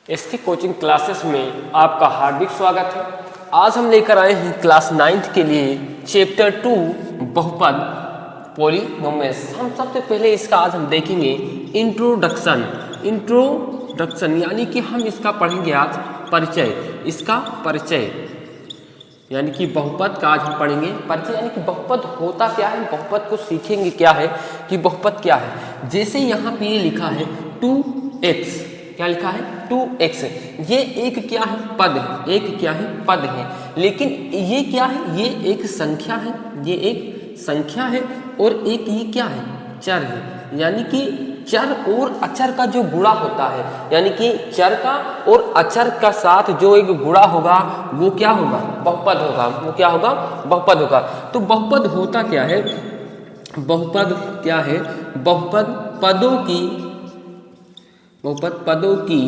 SK coaching classes में आपका हार्दिक स्वागत है। आज हम लेकर आए हैं क्लास 9th के लिए चैप्टर 2 बहुपद पॉलिनोमियल्स। हम सबसे पहले इसका आज हम देखेंगे इंट्रोडक्शन यानी कि हम इसका पढ़ेंगे आज परिचय। इसका परिचय यानी कि बहुपद का आज हम पढ़ेंगे परिचय, यानी कि बहुपद होता क्या है, बहुपद को सीखेंगे क्या है कि बहुपद क्या है। जैसे यहाँ पे ये लिखा है 2x, क्या लिखा है 2x, ये एक क्या है पद है, एक क्या है पद है, लेकिन ये क्या है, ये एक संख्या है, ये एक संख्या है और एक ये क्या है चर है। यानी कि चर और अचर का जो गुणा होता है, यानी कि चर का और अचर का साथ जो एक गुणा होगा वो क्या होगा, बहुपद होगा। वो क्या होगा, बहुपद होगा। तो बहुपद होता क्या है, बहुपद क्या है, बहुपद पदों की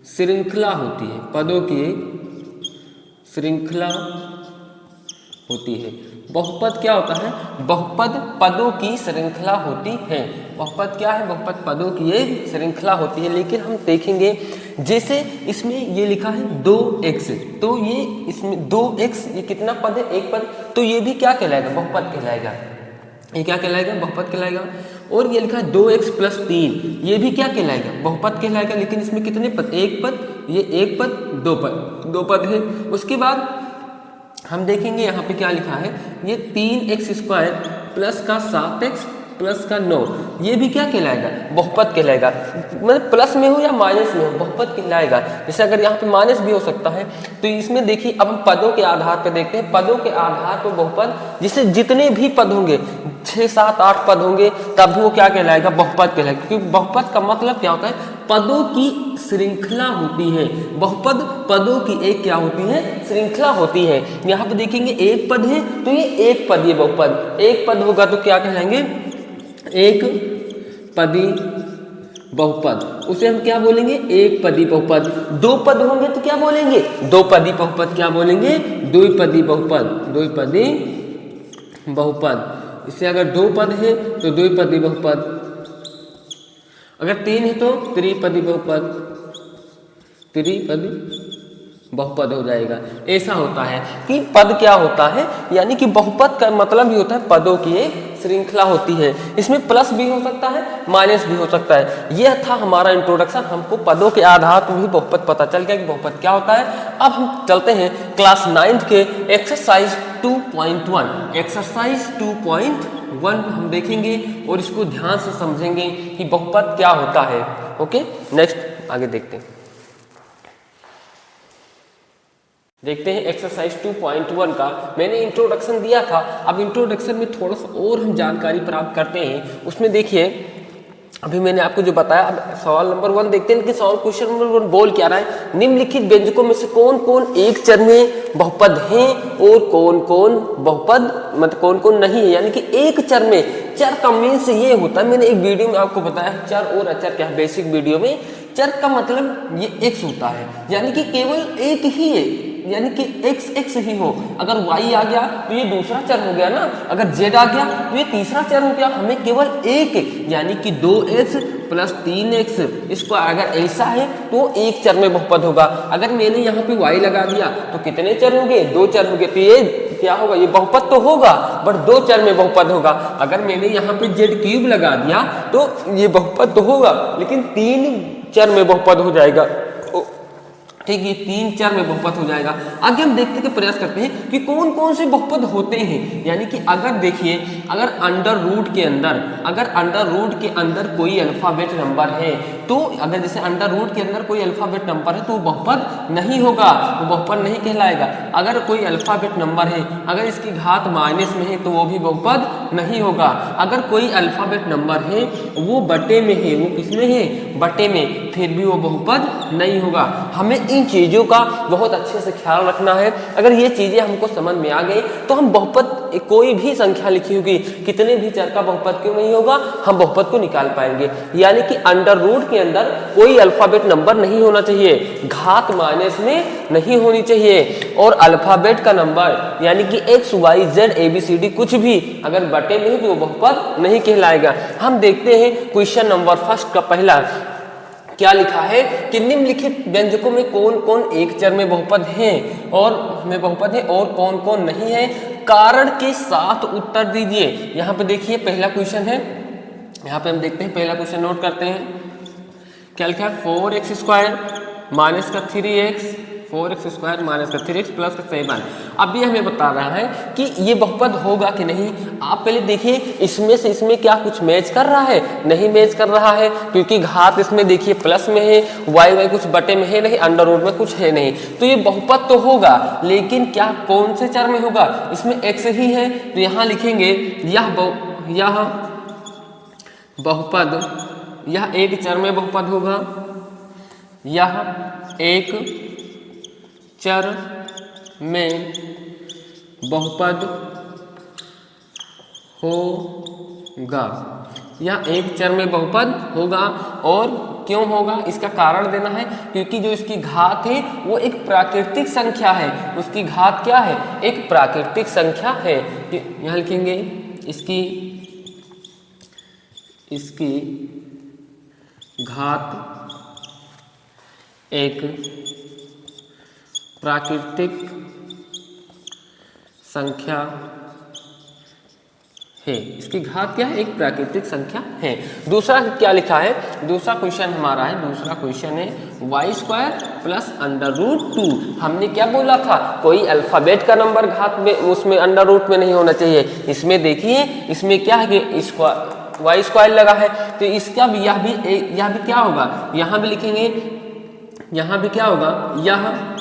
श्रृंखला होती है, पदों की श्रृंखला होती है। बहुपद क्या होता है, बहुपद पदों की श्रृंखला होती है। बहुपद क्या है, बहुपद पदों की एक श्रृंखला होती है। लेकिन हम देखेंगे जैसे इसमें ये लिखा है 2x, तो ये इसमें 2x ये कितना पद है, एक पद, तो ये भी क्या कहलाएगा, बहुपद कहलाएगा। ये क्या कहलाएगा, बहुपद कहलाएगा। और ये लिखा है 2x + 3, ये भी क्या कहलाएगा, बहुपद कहलाएगा। लेकिन इसमें कितने पद, एक पद, ये एक पद, दो पद है। उसके बाद हम देखेंगे यहाँ पे क्या लिखा है, ये 3x² प्लस का 7x प्लस का 9, ये भी क्या कहलाएगा, बहुपद कहलाएगा। मतलब प्लस में हो या माइनस में हो, बहुपद कहलाएगा। जैसे अगर यहाँ पे माइनस भी हो सकता है, तो इसमें देखिए अब हम पदों के आधार पर देखते हैं। पदों के आधार पर बहुपद, जिससे जितने भी पद होंगे 6, 7, 8 पद होंगे, तब भी वो क्या कहलाएगा, बहुपद कहलाएगा। क्योंकि बहुपद का मतलब क्या होता है, पदों की श्रृंखला होती है। बहुपद पदों की एक क्या होती है, श्रृंखला होती है। यहाँ पे देखेंगे एक पद है, तो ये एक पद, ये बहुपद एक पद होगा तो क्या कहलाएंगे, एक पदी बहुपद। उसे हम क्या बोलेंगे, एक पदी बहुपद। दो पद होंगे तो क्या बोलेंगे, दो पदी बहुपद। क्या बोलेंगे, द्विपदी बहुपद, द्विपदी बहुपद। इससे अगर दो पद है तो द्विपदी बहुपद, अगर 3 है तो त्रिपदी बहुपद, त्रिपदी बहुपद हो जाएगा। ऐसा होता है कि पद क्या होता है, यानी कि बहुपद का मतलब ही होता है पदों की एक श्रृंखला होती है। इसमें प्लस भी हो सकता है, माइनस भी हो सकता है। यह था हमारा इंट्रोडक्शन। हमको पदों के आधार पर भी बहुपद पता चल गया कि बहुपद क्या होता है। अब हम चलते हैं क्लास 9th के एक्सरसाइज 2.1। एक्सरसाइज 2.1 हम देखेंगे और इसको ध्यान से समझेंगे कि बहुपद क्या होता है। ओके, नेक्स्ट आगे देखते हैं। देखते हैं एक्सरसाइज 2.1 का। मैंने इंट्रोडक्शन दिया था, अब इंट्रोडक्शन में थोड़ा सा और हम जानकारी प्राप्त करते हैं। उसमें देखिए अभी मैंने आपको जो बताया, अब सवाल नंबर 1 देखते हैं कि सवाल क्वेश्चन नंबर 1 बोल क्या रहा है। निम्नलिखित व्यंजकों में से कौन कौन एक चर में बहुपद हैं और कौन कौन बहुपद मतलब कौन कौन नहीं है। यानी कि एक चर में, चर का मीन्स ये होता है, मैंने एक वीडियो में आपको बताया चर और अचर क्या है, बेसिक वीडियो में। चर का मतलब ये x होता है, यानी कि केवल एक ही है, यानी कि x ही हो। अगर y आ गया तो ये दूसरा चर हो गया ना, अगर z आ गया तो ये तीसरा चर हो गया। हमें केवल एक, यानी कि 2x + 3x, इसको अगर ऐसा है तो एक चर में बहुपद होगा। अगर मैंने यहाँ पे y लगा दिया तो कितने चर हो गए, 2 चर हो गए। तो ये क्या होगा, ये बहुपद तो होगा बट 2 चर में बहुपद होगा। अगर मैंने यहाँ पे z³ लगा दिया तो ये बहुपद तो होगा लेकिन 3 चर में बहुपद हो जाएगा। ठीक, ये 3 चर में बहुपद हो जाएगा। आगे हम देखने का प्रयास करते हैं कि कौन कौन से बहुपद होते हैं। यानी कि अगर देखिए, अगर अंडर रूट के अंदर कोई अल्फाबेट नंबर है, तो अगर जैसे अंडर रूट के अंदर कोई अल्फाबेट नंबर है तो वो बहुपद नहीं होगा, वो बहुपद नहीं कहलाएगा। अगर कोई अल्फाबेट नंबर है, अगर इसकी घात माइनस में है तो वो भी बहुपद नहीं होगा। अगर कोई अल्फाबेट नंबर है वो बटे में है, वो किसमें है, बटे में, फिर भी वो बहुपद नहीं होगा। हमें इन चीजों का बहुत अच्छे से ख्याल रखना है। अगर ये चीजें हमको समझ में आ गई तो हम बहुपद, कोई भी संख्या लिखी होगी, कितने भी चर का बहुपद क्यों नहीं होगा, हम बहुपद को निकाल पाएंगे। यानी कि अंडर रूट के अंदर कोई अल्फाबेट नंबर नहीं होना चाहिए, घात माइनस में नहीं होनी चाहिए, और अल्फाबेट का नंबर यानी कि x, y, z, ABCD कुछ भी अगर बटे में है तो वो बहुपद नहीं कहलाएगा। हम देखते हैं क्वेश्चन नंबर 1 का पहला क्या लिखा है कि निम्नलिखित व्यंजकों में कौन कौन एक चर में बहुपद हैं और कौन कौन नहीं है, कारण के साथ उत्तर दीजिए। यहाँ पे देखिए पहला क्वेश्चन है, यहाँ पे हम देखते हैं पहला क्वेश्चन नोट करते हैं। क्या लिखा है 4x² माइनस का 3x, 4x² माइनस का 3x प्लस का 7। अब ये हमें बता रहा है कि ये बहुपद होगा कि नहीं। आप पहले देखिए इसमें से इसमें क्या कुछ मैच कर रहा है, नहीं मैच कर रहा है, क्योंकि घात इसमें देखिए प्लस में है, y कुछ बटे में है नहीं, अंडर रूट में कुछ है नहीं, तो ये बहुपद तो होगा, लेकिन क्या कौन से चर में होगा, इसमें x ही है, तो यहाँ लिखेंगे यह बहुपद, यह एक चर में बहुपद होगा, यह एक चर में बहुपद होगा, यह एक चर में बहुपद होगा। और क्यों होगा इसका कारण देना है, क्योंकि जो इसकी घात है वो एक प्राकृतिक संख्या है, उसकी घात क्या है, एक प्राकृतिक संख्या है। यहाँ लिखेंगे इसकी घात एक प्राकृतिक संख्या है, इसकी घात क्या है, एक प्राकृतिक संख्या है। दूसरा क्या लिखा है, दूसरा क्वेश्चन हमारा है, दूसरा क्वेश्चन है y² प्लस अंडर रूट 2। हमने क्या बोला था, कोई अल्फाबेट का नंबर घात में उसमें अंडर रूट में नहीं होना चाहिए। इसमें देखिए इसमें क्या है कि y² लगा है, तो इसका भी यह भी क्या होगा, यहाँ भी लिखेंगे, यहाँ भी क्या होगा, यह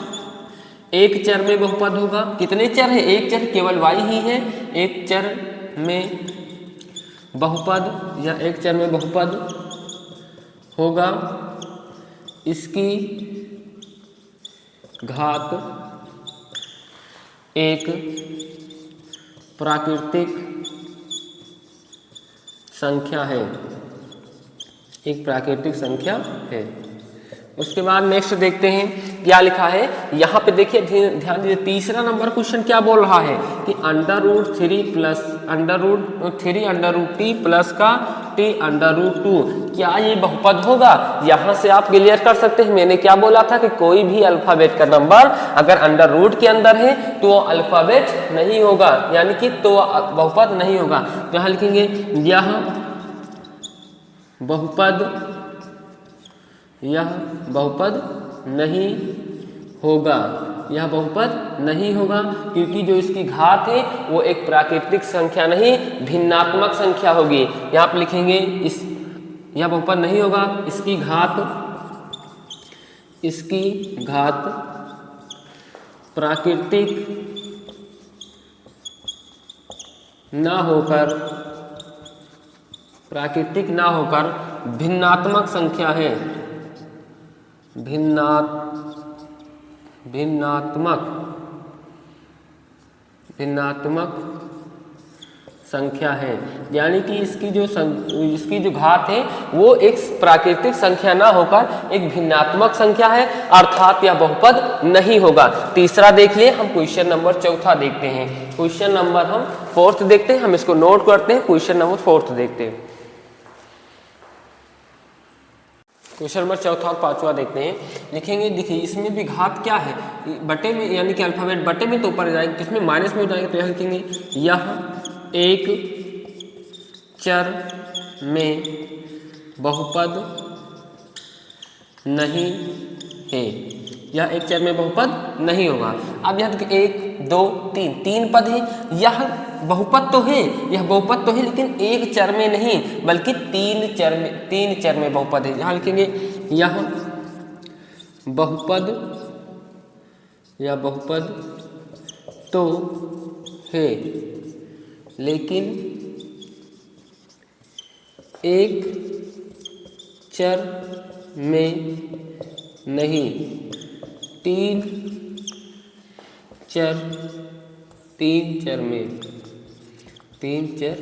एक चर में बहुपद होगा। कितने चर है, एक चर केवल y ही है, एक चर में बहुपद या एक चर में बहुपद होगा, इसकी घात एक प्राकृतिक संख्या है, एक प्राकृतिक संख्या है। उसके बाद नेक्स्ट देखते हैं क्या लिखा है। यहाँ पे देखिए ध्यान दीजिए, तीसरा नंबर क्वेश्चन क्या बोल रहा है कि under root 3 under root t plus का t अंडर रूट 2, क्या ये बहुपद होगा। यहाँ से आप क्लियर कर सकते हैं, मैंने क्या बोला था कि कोई भी अल्फाबेट का नंबर अगर अंडर रूट के अंदर है तो वो अल्फाबेट नहीं होगा, यानी कि तो बहुपद नहीं होगा। तो यहाँ लिखेंगे यह बहुपद नहीं होगा, यह बहुपद नहीं होगा, क्योंकि जो इसकी घात है वो एक प्राकृतिक संख्या नहीं भिन्नात्मक संख्या होगी। यहाँ पर लिखेंगे यह बहुपद नहीं होगा, इसकी घात प्राकृतिक ना होकर भिन्नात्मक संख्या है, भिन्नात्मक संख्या है, यानी कि इसकी जो घात है वो एक प्राकृतिक संख्या ना होकर एक भिन्नात्मक संख्या है, अर्थात यह बहुपद नहीं होगा। तीसरा देख लिए, हम क्वेश्चन नंबर चौथा देखते हैं। क्वेश्चन नंबर हम 4th देखते हैं, हम इसको नोट करते हैं। क्वेश्चन नंबर 4th देखते हैं। क्वेश्चन नंबर चौथा और 5वां देखते हैं। लिखेंगे, देखिए इसमें भी घात क्या है, बटे में, यानी कि अल्फाबेट बटे में तो ऊपर जाएंगे, इसमें माइनस में हो जाएंगे, तो यहाँ लिखेंगे यह एक चर में बहुपद नहीं है, यह एक चर में बहुपद नहीं होगा। अब यहाँ देखिए 1 2 3 पद है, यह बहुपद तो है, लेकिन एक चर में नहीं बल्कि तीन चर में बहुपद है। यहाँ लिखेंगे यह बहुपद तो है, लेकिन एक चर में नहीं, तीन चर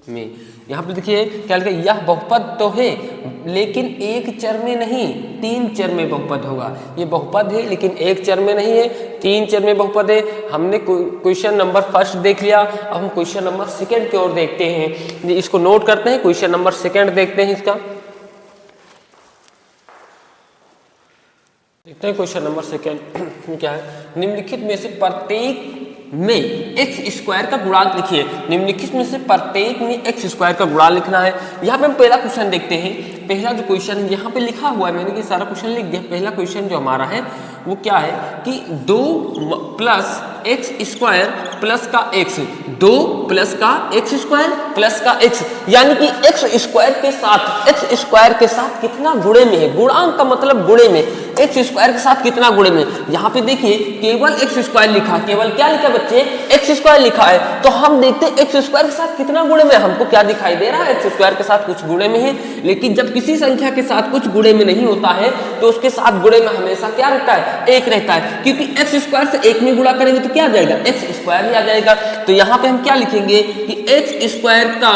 में। यहाँ पर देखिए क्या लिखा, यह बहुपद तो है लेकिन एक चर में नहीं, 3 चर में बहुपद होगा। ये बहुपद है लेकिन एक चर में नहीं है, 3 चर में बहुपद है। हमने क्वेश्चन नंबर 1 देख लिया, अब हम क्वेश्चन नंबर 2 की ओर देखते हैं। इसको नोट करते हैं, क्वेश्चन नंबर 2 देखते हैं इसका। देखते हैं क्वेश्चन नंबर सेकेंड क्या है। निम्नलिखित में से प्रत्येक में एक्स स्क्वायर का गुणांक लिखिए। निम्नलिखित में से प्रत्येक में एक्स स्क्वायर का गुणांक लिखना है। यहाँ पे हम पहला क्वेश्चन देखते हैं। पहला जो क्वेश्चन यहाँ पे लिखा हुआ है, मैंने कि सारा क्वेश्चन लिख दिया। पहला क्वेश्चन जो हमारा है वो क्या है कि 2 प्लस एक्स स्क्वायर प्लस का एक्स, 2 प्लस का एक्स स्क्वायर प्लस का एक्स, यानी कि एक्स स्क्वायर के साथ कितना गुणे में है। गुणांक का मतलब गुणे में, एक्स स्क्वायर के साथ कितना गुणे में। यहाँ पे देखिए केवल एक्स स्क्वायर लिखा, केवल क्या लिखा बच्चे, एक्स स्क्वायर लिखा है। तो हम देखते हैं एक्स स्क्वायर के साथ कितना गुणे में। हमको क्या दिखाई दे रहा है, एक्स स्क्वायर के साथ कुछ गुणे में है। लेकिन जब किसी संख्या के साथ कुछ गुणे में नहीं होता है तो उसके साथ गुणे में हमेशा क्या रहता है, एक रहता है। क्योंकि एक्स स्क्वायर से एक में गुणा करेंगे तो क्या आ जाएगा, एक्स स्क्वायर ही आ जाएगा। तो यहाँ पे हम क्या लिखेंगे कि एक्स स्क्वायर का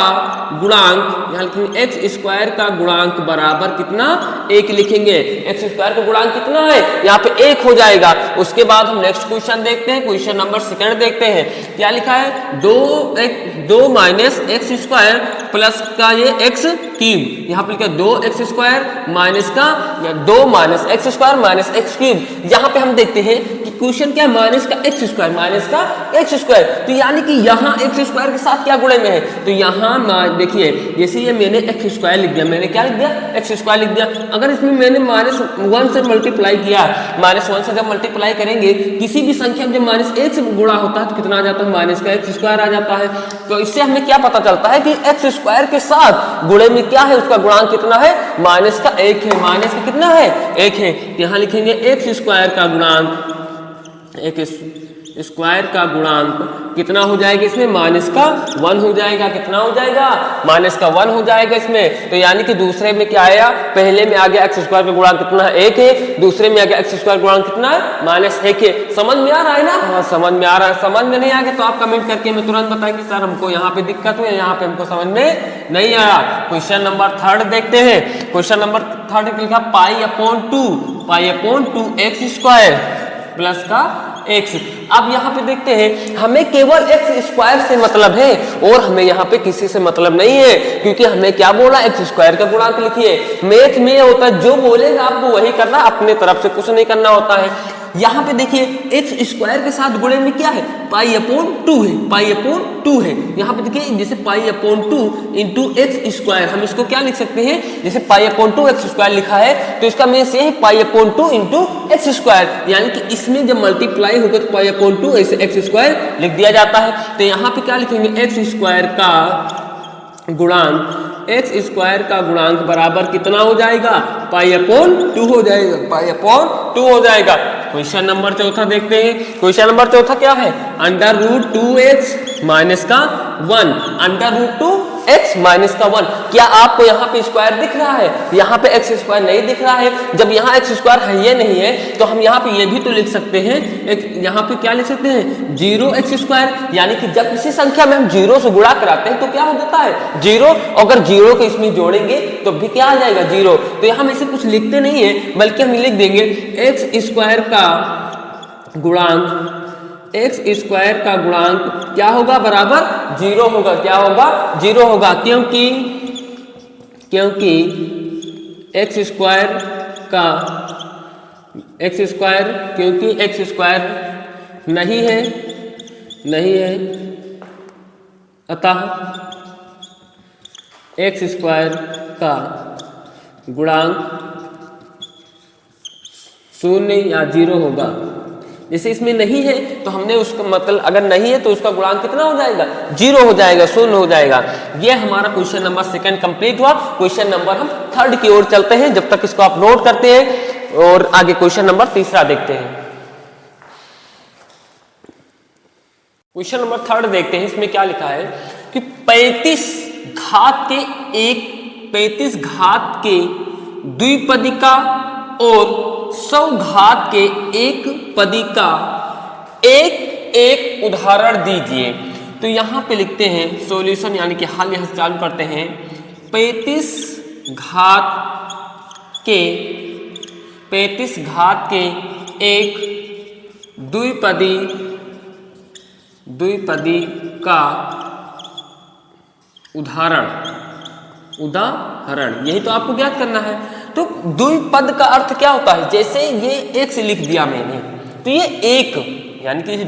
गुणांक, यहाँ लिखेंगे एक्स स्क्वायर का गुणांक बराबर कितना, एक लिखेंगे। एक्स स्क्वायर का गुणांक कितना है, यहाँ पे एक हो जाएगा। उसके बाद हम नेक्स्ट क्वेश्चन देखते हैं, क्वेश्चन नंबर सेकंड देखते हैं। क्या लिखा है, 2 माइनस एक्स स्क्वायर प्लस का ये एक्स क्यूब। यहाँ पे लिखा 2x स्क्वायर माइनस का, या 2 minus x square minus x cube. यहाँ पे हम देखते हैं कि क्वेश्चन क्या है, माइनस का एक्स स्क्वायर माइनस का एक्स स्क्वायर। तो यानी कि यहाँ एक्स स्क्वायर के साथ क्या गुणे में है, तो यहाँ देखिए जैसे ये मैंने एक्स स्क्वायर लिख दिया, मैंने क्या लिख दिया, एक्स स्क्वायर लिख दिया। अगर इसमें मैंने -1 से मल्टीप्लाई किया, -1 से जब मल्टीप्लाई करेंगे किसी भी संख्या में जब -1 से गुणा होता है तो कितना आ जाता है, माइनस का एक्स स्क्वायर आ जाता है। तो इससे हमें क्या पता चलता है कि एक्स स्क्वायर के साथ गुणे में क्या है, उसका गुणांक कितना है, माइनस का एक है। माइनस का कितना है, एक है। यहाँ लिखेंगे एक्स स्क्वायर का गुणांक, एक्स स्क्वायर का गुणांक कितना हो जाएगा इसमें, माइनस का 1 हो जाएगा। कितना हो जाएगा, माइनस का 1 हो जाएगा इसमें। तो यानी कि दूसरे में क्या आया, पहले में आ गया एक्स स्क्वायर का गुणांक कितना है, 1 है। दूसरे में आ गया एक्स स्क्वायर गुणांक कितना है, -1 है। समझ में आ रहा है ना, हाँ समझ में आ रहा है। समझ में नहीं आ गया तो आप कमेंट करके हमें तुरंत बताएंगे सर हमको यहाँ पे दिक्कत हुई, यहाँ पे हमको समझ में नहीं आया। क्वेश्चन नंबर 3 देखते हैं। क्वेश्चन नंबर 3 लिखा पाई/2 एक्स स्क्वायर प्लस का एक्स। अब यहाँ पे देखते हैं हमें केवल एक्स स्क्वायर से मतलब है और हमें यहाँ पे किसी से मतलब नहीं है, क्योंकि हमें क्या बोला, एक्स स्क्वायर का गुणांक लिखिए। मैथ में होता है जो बोलेगा आपको वही करना, अपने तरफ से कुछ नहीं करना होता है। यहाँ पे देखिए एक्स स्क्वायर के साथ गुणे में क्या है, पाई/2 है, पाई/2 है। यहाँ पे देखिए जैसे पाई/2 इंटू एक्स स्क्वायर, हम इसको क्या लिख सकते हैं, जैसे पाई/2 एक्स स्क्वायर लिखा है तो इसका मीन्स ये है पाई/2 इंटू एक्स स्क्वायर। यानी कि इसमें जब मल्टीप्लाई होगा तो पाई/2 ऐसे एक्स स्क्वायर लिख दिया जाता है। तो यहाँ पे क्या लिखेंगे, एक्स स्क्वायर का गुणांक, एक्स स्क्वायर का गुणांक बराबर कितना हो जाएगा, पाई/2 हो जाएगा, पाई/2 हो जाएगा। क्वेश्चन नंबर 4 देखते हैं। क्वेश्चन नंबर 4 क्या है, √2x माइनस का 1, √2x माइनस का 1। क्या आपको यहाँ पे स्क्वायर दिख रहा है, यहाँ पे एक्स स्क्वायर नहीं दिख रहा है। जब यहाँ एक्स स्क्वायर है ये नहीं है तो हम यहाँ पे ये भी तो लिख सकते हैं, यहाँ पे क्या लिख सकते हैं, 0x स्क्वायर। यानी कि जब किसी संख्या में हम 0 से गुणा कराते हैं तो क्या हो जाता है, 0। अगर 0 को इसमें जोड़ेंगे तो भी क्या आ जाएगा, 0। तो यहाँ हम इसे कुछ लिखते नहीं है, बल्कि हम लिख देंगे एक्स स्क्वायर का गुणांक, एक्स स्क्वायर का गुणांक क्या होगा, बराबर 0 होगा। क्या होगा, 0 होगा। क्योंकि एक्स स्क्वायर का, क्योंकि एक्स स्क्वायर नहीं है, अतः एक्स स्क्वायर का गुणांक 0 या 0 होगा। जैसे इसमें नहीं है तो हमने उसका मतलब, अगर नहीं है तो उसका गुणांक कितना हो जाएगा, 0 हो जाएगा, 0 हो जाएगा। ये हमारा क्वेश्चन नंबर 2 कंप्लीट हुआ। क्वेश्चन नंबर हम 3 की ओर चलते हैं, जब तक इसको आप नोट करते हैं और आगे क्वेश्चन नंबर 3 देखते हैं। क्वेश्चन नंबर 3 देखते हैं। इसमें क्या लिखा है कि 35 घात के द्विपदिका और 100 घात के एक पदी का एक उदाहरण दीजिए। तो यहां पे लिखते हैं सॉल्यूशन, यानी कि हल यहां से चालू करते हैं। 35 घात के एक द्विपदी का उदाहरण, यही तो आपको ज्ञात करना है। तो द्विपद का अर्थ क्या होता है, जैसे ये x लिख दिया मैंने तो ये एक यानी कि ये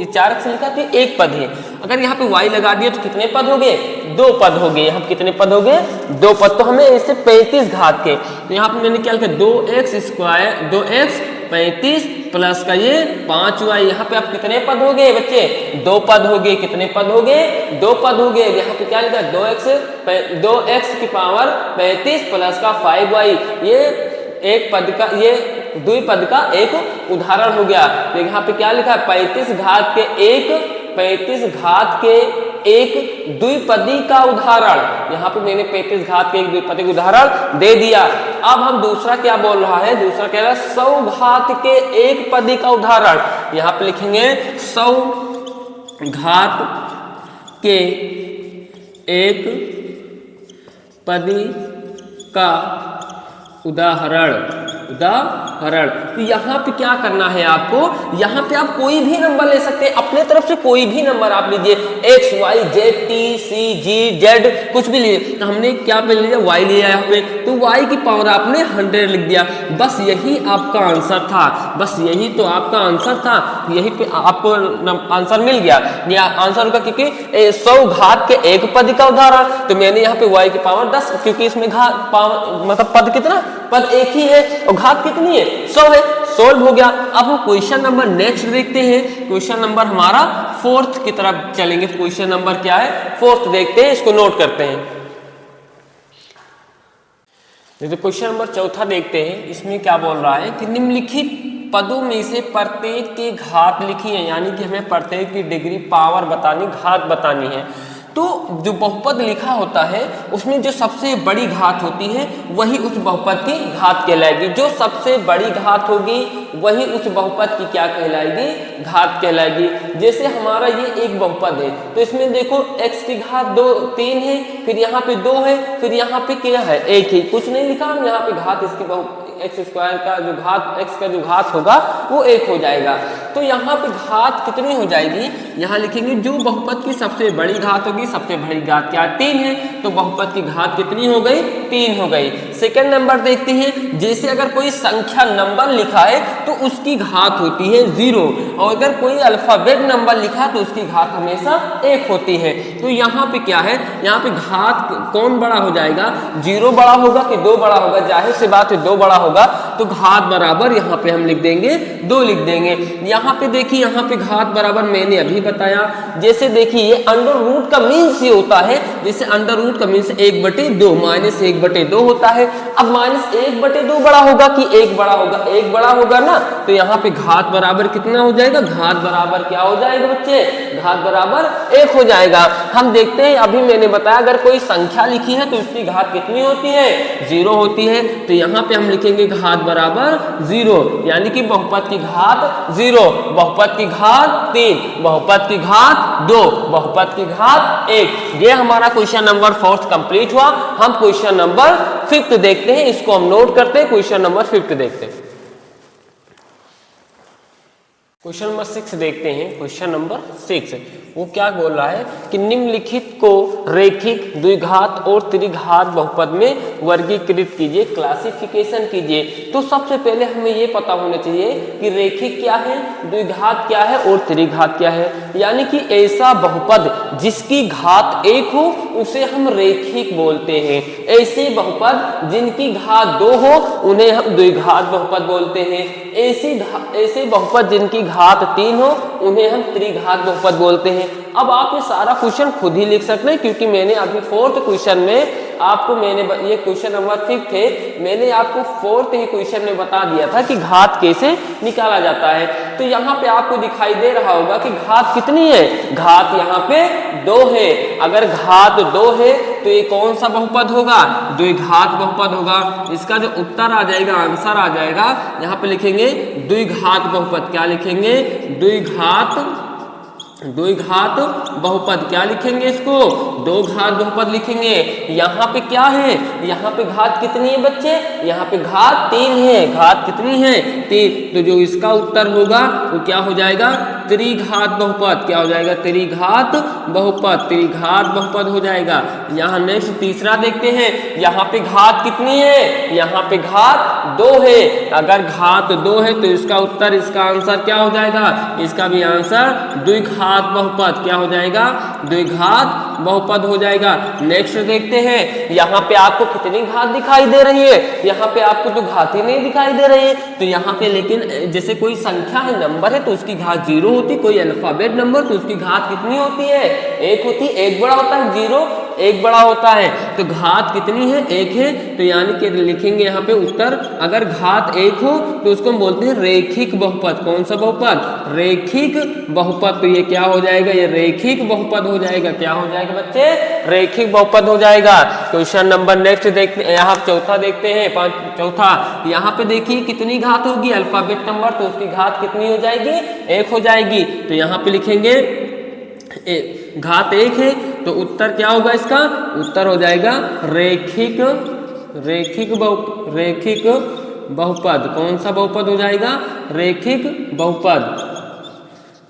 4 अक्ष लिखा तो ये एक पद है। अगर यहाँ पे y लगा दिए तो कितने पद हो गए, 2 पद हो गए। यहाँ पे कितने पद हो गए, 2 पद। तो हमें इससे 35 घात के, तो यहाँ पे मैंने क्या लिखा 2x² 2x 35 प्लस का ये 5y। यहाँ पे आप कितने पद हो गए बच्चे, 2 पद हो गए। कितने पद हो गए, 2 पद हो गए। यहाँ पे क्या लिखा 2x की पावर 35 प्लस का 5y। ये एक पद का, ये द्विपद का एक उदाहरण हो गया। तो यहाँ पे क्या लिखा है 35 घात के एक द्विपदी का उदाहरण। यहाँ पे मैंने 35 घात के एक द्विपदी का उदाहरण दे दिया। अब हम दूसरा क्या बोल रहा है, दूसरा कह रहा है 100 घात के एक पदी का उदाहरण। यहाँ पे लिखेंगे 100 घात के एक पदी का उदाहरण। तो यहाँ पे क्या करना है आपको, यहाँ पे आप कोई भी नंबर ले सकते हैं, अपने तरफ से कोई भी नंबर आप लीजिए, x y z t c g z कुछ भी लीजिए। तो हमने क्या पे लिया, y लिया यहाँ पे, तो y की पावर आपने 100 लिख दिया। बस यही आपका आंसर था, बस यही तो आपका आंसर था। यही पे आपको आंसर मिल गया। ये आंसर होगा क्योंकि 100 घात के एक पद का उदाहरण। तो मैंने यहाँ पे y की पावर 10, क्योंकि इसमें घात पावर मतलब पद कितना, पद एक ही है और घात कितनी है 100 है। सोल्व हो गया। अब हम क्वेश्चन नंबर नेक्स्ट देखते हैं। क्वेश्चन नंबर हमारा 4th की तरफ चलेंगे। क्वेश्चन नंबर क्या है, 4th देखते हैं, इसको नोट करते हैं। तो क्वेश्चन नंबर 4 देखते हैं। इसमें क्या बोल रहा है कि निम्नलिखित पदों में से प्रत्येक की घात लिखी है, यानी कि हमें प्रत्येक की डिग्री पावर बतानी, घात बतानी है। तो जो बहुपद लिखा होता है उसमें जो सबसे बड़ी घात होती है वही उस बहुपद की घात कहलाएगी। जो सबसे बड़ी घात होगी वही उस बहुपद की क्या कहलाएगी, घात कहलाएगी। जैसे हमारा ये एक बहुपद है, तो इसमें देखो x की घात 3 है, फिर यहाँ पे 2 है, फिर यहाँ पे क्या है 1 ही, कुछ नहीं लिखा हम यहाँ पे। घात इसकी x² का जो घात, x का जो घात होगा वो 1 हो जाएगा। तो यहाँ पे घात कितनी हो जाएगी, यहाँ लिखेंगे जो बहुपद की सबसे बड़ी घात होगी। सबसे बड़ी घात क्या 3 है, तो बहुपद की घात कितनी हो गई, 3 हो गई। सेकंड नंबर देखते हैं। जैसे अगर कोई संख्या नंबर लिखा है तो उसकी घात होती है 0, और अगर कोई अल्फाबेट नंबर लिखा तो उसकी घात हमेशा 1 होती है। तो यहाँ पे क्या है, यहाँ पे घात कौन बड़ा हो जाएगा, 0 बड़ा होगा कि 2 बड़ा होगा, जाहिर सी बात है 2 बड़ा होगा। तो घात बराबर यहाँ पे हम लिख देंगे 2 लिख देंगे। यहाँ पे देखिए, यहाँ पे घात बराबर मैंने अभी बताया। जैसे देखिए ये अंडर रूट का मीन्स ये होता है, जैसे अंडर रूट का मीन्स 1/2 माइनस 1/2 होता है। अब माइनस 1/2 बड़ा होगा कि 1 बड़ा होगा, 1 बड़ा होगा ना। तो यहाँ पे घात बराबर कितना हो जाएगा, घात बराबर क्या हो जाएगा बच्चे, घात बराबर 1 हो जाएगा। हम देखते हैं, अभी मैंने बताया अगर कोई संख्या लिखी है तो उसकी घात कितनी होती है, 0 होती है। तो यहाँ पे हम लिखेंगे घात बराबर 0, यानी कि बहुपद की घात 0, बहुपद की घात 3, बहुपद की घात 2, बहुपद की घात 1। ये हमारा क्वेश्चन नंबर 4 कंप्लीट हुआ। हम क्वेश्चन नंबर 5 देखते हैं, इसको हम नोट करते हैं। क्वेश्चन नंबर 5 देखते हैं। क्वेश्चन नंबर 6 देखते हैं। क्वेश्चन नंबर 6 वो क्या बोल रहा है कि निम्नलिखित को रेखिक, द्विघात और त्रिघात बहुपद में वर्गीकृत कीजिए, क्लासिफिकेशन कीजिए। तो सबसे पहले हमें ये पता होना चाहिए कि रेखिक क्या है, द्विघात क्या है और त्रिघात क्या है। यानी कि ऐसा बहुपद जिसकी घात 1 हो उसे हम रेखिक बोलते हैं। ऐसे बहुपद जिनकी घात 2 हो उन्हें हम द्विघात बहुपद बोलते हैं। ऐसे बहुपद जिनकी घात 3 हो उन्हें हम त्रिघात बहुपद बोलते हैं। अब आप ये सारा क्वेश्चन खुद ही लिख सकते हैं, क्योंकि मैंने अभी 4th क्वेश्चन में आपको ये क्वेश्चन नंबर 5 थे, मैंने आपको 4th ही क्वेश्चन में बता दिया था कि घात कैसे निकाला जाता है। तो यहाँ पे आपको दिखाई दे रहा होगा कि घात कितनी है, घात यहाँ पे 2 है। अगर घात 2 है तो ये कौन सा बहुपद होगा, द्विघात बहुपद होगा। इसका जो उत्तर आ जाएगा, आंसर आ जाएगा, यहाँ पे लिखेंगे द्विघात बहुपद। क्या लिखेंगे, द्विघात बहुपद। क्या लिखेंगे इसको, 2 घात बहुपद लिखेंगे। यहाँ पे क्या है, यहाँ पे घात कितनी है बच्चे, यहाँ पे घात 3 है। घात कितनी है, 3। तो जो इसका उत्तर होगा वो क्या हो जाएगा, त्रिघात बहुपद, क्या हो जाएगा, त्रिघात बहुपद, त्रिघात बहुपद हो जाएगा। यहाँ नेक्स्ट तीसरा देखते हैं, यहाँ पे घात कितनी है, यहाँ पे घात 2 है। अगर घात 2 है तो इसका उत्तर, इसका आंसर क्या हो जाएगा, इसका भी आंसर द्विघात बहुपद, क्या हो जाएगा, द्विघात बहुपद हो जाएगा। नेक्स्ट देखते हैं, यहाँ पे आपको कितनी घात दिखाई दे रही है, यहाँ पे आपको तो घात ही नहीं दिखाई दे रही है। तो यहाँ पे लेकिन जैसे कोई संख्या है, नंबर है, तो उसकी घात 0 होती, कोई अल्फाबेट नंबर तो उसकी घात कितनी होती है, 1 होती, 1 बड़ा होता है, 0 1 बड़ा होता है। तो घात कितनी है, 1 है। तो यानी कि लिखेंगे यहाँ पे उत्तर, अगर घात 1 हो तो उसको हम बोलते हैं रेखिक बहुपद। कौन सा बहुपद, रेखिक बहुपद। तो ये क्या हो जाएगा, ये रेखिक बहुपद हो जाएगा। क्या हो जाएगा बच्चे, रेखिक बहुपद हो जाएगा। क्वेश्चन नंबर नेक्स्ट देखते हैं, यहाँ चौथा देखते हैं, चौथा यहाँ पे देखिए कितनी घात होगी, अल्फाबेट नंबर, तो उसकी घात कितनी हो जाएगी, 1 हो जाएगी। तो यहाँ पे लिखेंगे घात 1 है, तो उत्तर क्या होगा, इसका उत्तर हो जाएगा रेखिक, रेखिक बहुपद। कौन सा बहुपद हो जाएगा, रेखिक बहुपद,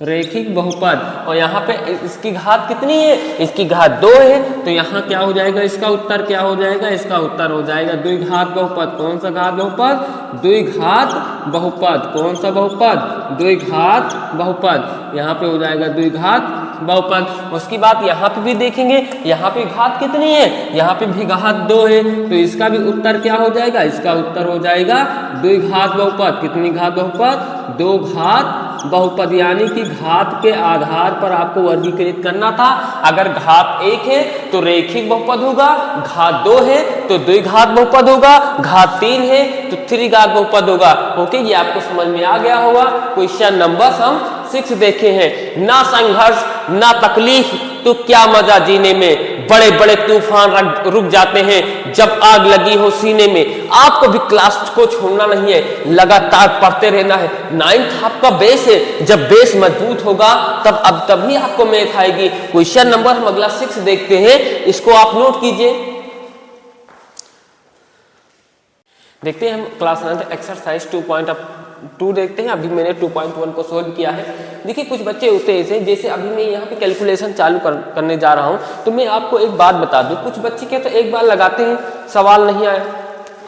रेखिक बहुपद। और यहाँ पे इसकी घात कितनी है, इसकी घात 2 है। तो यहाँ क्या हो जाएगा, इसका उत्तर क्या हो जाएगा, इसका उत्तर हो जाएगा द्विघात बहुपद। कौन सा घात बहुपद, द्विघात बहुपद। कौन सा बहुपद, द्विघात बहुपद। यहाँ पे हो जाएगा द्विघात बहुपद। उसकी बात यहाँ पे भी देखेंगे, यहाँ पे घात कितनी है, यहाँ पे भी घात 2 है। तो इसका भी उत्तर क्या हो जाएगा, इसका उत्तर हो जाएगा द्विघात बहुपद। कितनी घात बहुपद, 2 घात बहुपद। यानी कि घात के आधार पर आपको वर्गीकृत करना था। अगर घात 1 है तो रेखिक बहुपद होगा, घात 2 है तो द्विघात बहुपद होगा, घात 3 है तो त्रिघात बहुपद होगा। ओके, ये आपको समझ में आ गया होगा। क्वेश्चन नंबर हम 6 देखे हैं, ना संघर्ष ना तकलीफ तो क्या मजा जीने में, बड़े बड़े तूफान रुक जाते हैं जब आग लगी हो सीने में। आपको भी क्लास को छोड़ना नहीं है, लगातार पढ़ते रहना है। 9th आपका बेस है, जब बेस मजबूत होगा तभी आपको मैथ आएगी। क्वेश्चन नंबर हम अगला 6 देखते हैं, इसको आप नोट कीजिए। देखते हैं हम क्लास 9 एक्सरसाइज 2.2 देखते हैं। अभी मैंने 2.1 को सोल्व किया है। देखिए कुछ बच्चे होते हैं ऐसे, जैसे अभी मैं यहाँ पे कैलकुलेशन चालू करने जा रहा हूँ, तो मैं आपको एक बात बता दूँ, कुछ बच्चे क्या तो एक बार लगाते हैं, सवाल नहीं आया,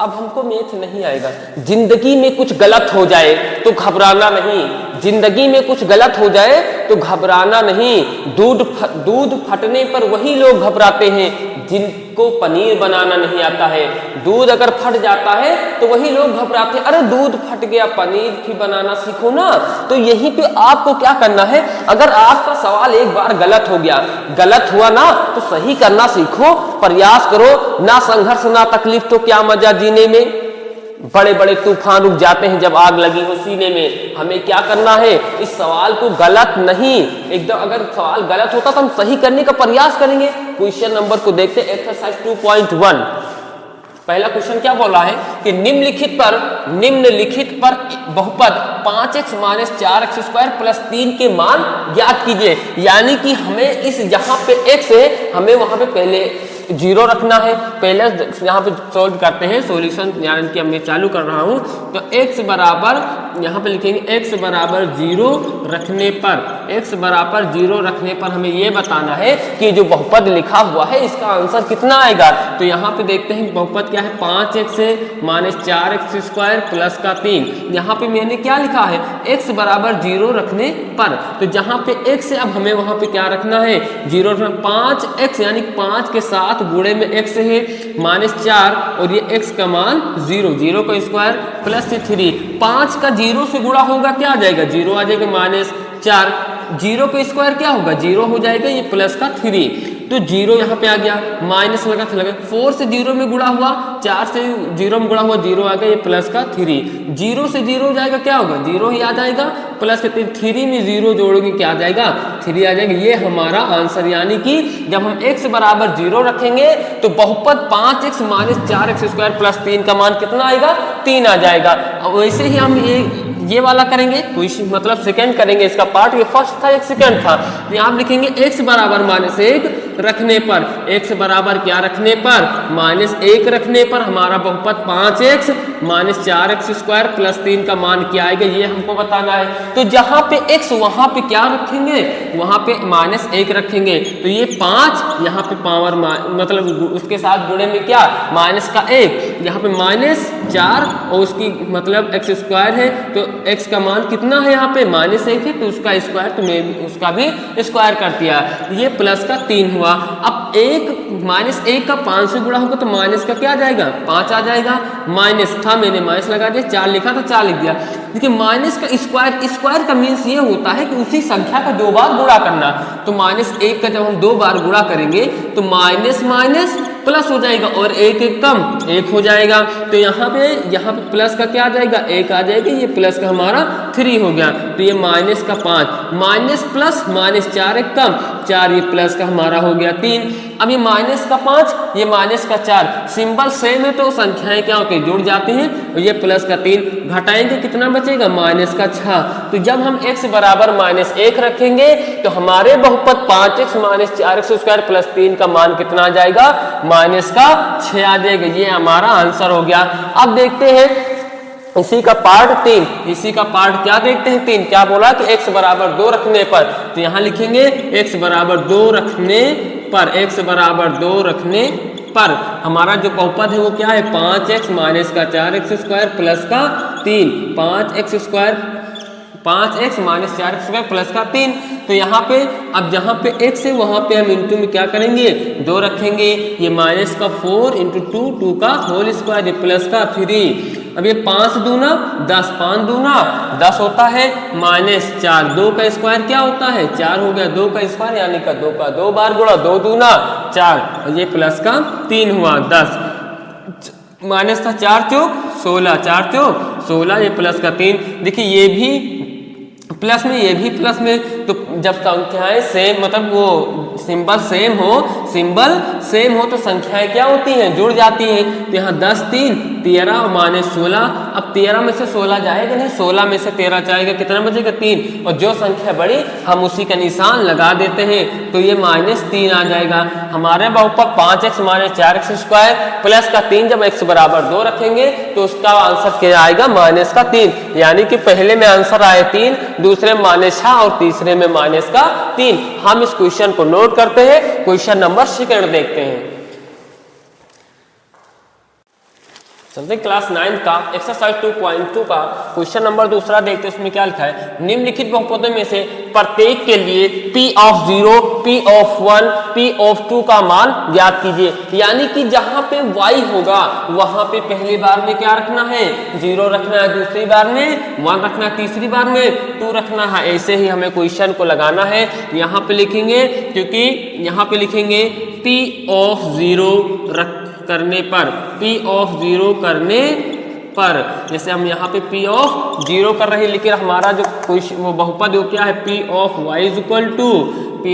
अब हमको मैथ नहीं आएगा। जिंदगी में कुछ गलत हो जाए तो घबराना नहीं, जिंदगी में कुछ गलत हो जाए तो घबराना नहीं। दूध फटने पर वही लोग घबराते हैं जिनको पनीर बनाना नहीं आता है। दूध अगर फट जाता है तो वही लोग घबराते हैं, अरे दूध फट गया, पनीर भी बनाना सीखो ना। तो यहीं पे आपको क्या करना है, अगर आपका सवाल एक बार गलत हो गया, गलत हुआ ना, तो सही करना सीखो, प्रयास करो। ना संघर्ष ना तकलीफ तो क्या मजा जीने में, बड़े बड़े तूफान रुक जाते हैं जब आग लगी हो सीने में। हमें क्या करना है, इस सवाल को गलत नहीं, एकदम अगर सवाल गलत होता तो हम सही करने का प्रयास करेंगे। क्वेश्चन नंबर को देखते हैं, एक्सरसाइज 2.1। पहला क्वेश्चन क्या बोला है कि निम्नलिखित पर बहुपद 5x - 4x² + 3 के मान ज्ञात कीजिए। यानी कि हमें इस जहां पे x है, हमें वहां पे पहले 0 रखना है। पहले यहाँ पे सोल्व करते हैं, सॉल्यूशन यानी कि मैं चालू कर रहा हूँ। तो x बराबर यहाँ पे लिखेंगे x बराबर 0 रखने पर, x बराबर 0 रखने पर हमें ये बताना है कि जो बहुपद लिखा हुआ है इसका आंसर कितना आएगा। तो यहाँ पे देखते हैं बहुपद क्या है, 5x है - 4x² + का 3। यहाँ पे मैंने क्या लिखा है, x बराबर 0 रखने पर। तो जहाँ पे x है अब हमें वहाँ पे क्या रखना है, 0 रखना। 5x यानी 5 के साथ गुणे में x है -4 और ये x का मान 0, 0 का स्क्वायर प्लस 3। 5 का 0 से गुणा होगा, क्या आ जाएगा, 0 आ जाएगा -4। 0 का स्क्वायर क्या होगा, 0 हो जाएगा, ये प्लस का 3। तो 0 यहाँ पे आ गया, माइनस लगा 4 से 0 में गुणा हुआ, 4 से 0 में गुणा हुआ, 0 आ गया, ये प्लस का 3। 0 से 0 हो जाएगा, क्या होगा, 0 ही आ जाएगा, प्लस के 3 में 0 जोड़ोगे क्या आ जाएगा, 3 आ जाएगा। ये हमारा आंसर। यानी कि जब हम x बराबर 0 रखेंगे तो बहुपद 5x - 4x² + 3 का मान कितना आएगा, 3 आ जाएगा। वैसे ही हम ये ये वाला करेंगे, मतलब सेकंड करेंगे इसका पार्ट, ये फर्स्ट था एक सेकंड था। यहाँ लिखेंगे x बराबर -1 रखने पर, x बराबर क्या रखने पर, -1 रखने पर हमारा बहुपद 5x -4x² + 3 का मान क्या आएगा ये हमको बताना है। तो जहाँ पे x वहाँ पे क्या रखेंगे, वहाँ पे -1 रखेंगे, तो ये 5 यहाँ पे पावर मतलब उसके साथ गुणे में क्या -1, यहाँ पे -4 और उसकी मतलब x² है, तो x का मान कितना है यहाँ पे -1 है, तो उसका स्क्वायर, तो मैं भी उसका भी स्क्वायर कर दिया, ये प्लस का 3 हुआ। अब -1 का 5 से गुणा होगा तो माइनस का क्या आ जाएगा 5 आ जाएगा, माइनस था मैंने माइनस लगा दिया, 4 लिखा तो 4 लिख दिया। देखिए माइनस का स्क्वायर का मीन्स ये होता है कि उसी संख्या का 2 बार गुणा करना, तो -1 का जब हम 2 बार गुणा करेंगे तो माइनस माइनस प्लस हो जाएगा और 1 1 कम 1 हो जाएगा, तो यहाँ पे प्लस का क्या आ जाएगा 1 आ जाएगा, ये प्लस का हमारा 3 हो गया, तो ये माइनस का 5 माइनस प्लस -4 1 कम 4, ये प्लस का हमारा हो गया 3। अब ये माइनस का 5 ये माइनस का 4, सिंबल सेम है तो संख्याएं क्या होती है जुड़ जाती हैं, और ये प्लस का 3 घटाएंगे कितना बचेगा माइनस का 6। तो जब हम x बराबर -1 रखेंगे तो हमारे बहुपद 5x -4x² + 3 का मान कितना आ जाएगा माइनस का 6 आ जाएगा, ये हमारा आंसर हो गया। अब देखते हैं इसी का पार्ट 3, इसी का पार्ट क्या देखते हैं 3, क्या बोला कि x बराबर 2 रखने पर, तो यहाँ लिखेंगे x बराबर 2 रखने पर, x बराबर 2 रखने पर हमारा जो बहुपद है वो क्या है 5x -4x² + 3, 5x -4x² + 3। तो यहाँ पे अब जहाँ पे x है वहाँ पे हम इंटू में क्या करेंगे 2 रखेंगे, ये माइनस का 4 × 2 2 का होल स्क्वायर, ये प्लस का 3। अब ये 5 दूना 10, 5 दूना 10 होता है, -4 2 का स्क्वायर क्या होता है 4 हो गया, 2 का स्क्वायर यानी का 2 का 2 बार गुणा, 2 दूना 4 और ये प्लस का 3 हुआ 10, माइनस था 4 चौक 16, 4 चौक 16, ये प्लस का 3। देखिए ये भी प्लस में ये भी प्लस में, तो जब संख्याएं सेम मतलब वो सिंबल सेम हो तो संख्याएं क्या होती हैं जुड़ जाती हैं। तो यहाँ 10 3 13 और -16, अब 13 में से 16 जाएगा नहीं, 16 में से 13 जाएगा, कितना बचेगा 3, और जो संख्या बड़ी हम उसी का निशान लगा देते हैं, तो ये -3 आ जाएगा। हमारे बहुपद 5x -4x² प्लस का 3 जब x बराबर 2 रखेंगे तो उसका आंसर क्या आएगा -3, यानी कि पहले में आंसर आए 3, दूसरे में -6 और तीसरे में -3। हम इस क्वेश्चन को नोट करते हैं, क्वेश्चन नंबर 2 देखते हैं। चलते क्लास 9 का एक्सरसाइज 2.2 का क्वेश्चन नंबर 2 देखते हैं। उसमें क्या लिखा है, निम्नलिखित बहुपदों में से प्रत्येक के लिए p(0), p(1), p(2) का मान ज्ञात कीजिए। यानी कि जहां पे y होगा वहां पे पहली बार में क्या रखना है 0 रखना है, दूसरी बार में 1 रखना है, तीसरी बार में 2 रखना है। ऐसे ही हमें क्वेश्चन को लगाना है। यहाँ पे लिखेंगे, क्योंकि यहाँ पे लिखेंगे p(0) करने पर, p(0) करने पर, जैसे हम यहाँ पे p(0) कर रहे हैं, लेकिन हमारा जो वो बहुपद वो क्या है p(y) =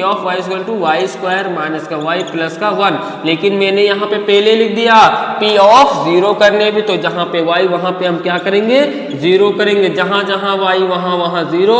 y² माइनस का y प्लस का 1, लेकिन मैंने यहाँ पे पहले लिख दिया p(0) करने भी, तो जहाँ पे y वहाँ पे हम क्या करेंगे 0 करेंगे, जहाँ जहाँ y वहाँ 0,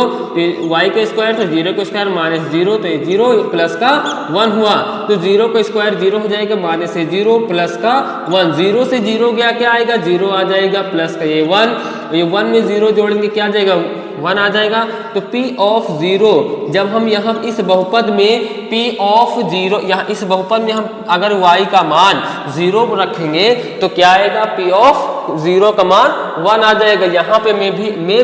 y का स्क्वायर तो 0 का स्क्वायर -0, तो ये 0 प्लस का 1 हुआ, तो 0 का स्क्वायर 0 हो जाएगा, -0 प्लस का 1, 0 से 0 गया क्या आएगा 0 आ जाएगा, प्लस का ये 1 में 0 जोड़ेंगे क्या आ जाएगा 1 आ जाएगा। तो p(0) जब हम यहाँ इस बहुपद में p(0) यहाँ इस बहुपद में हम अगर y का मान 0 रखेंगे तो क्या आएगा p(0) का मान 1 आ जाएगा। यहाँ पे मैं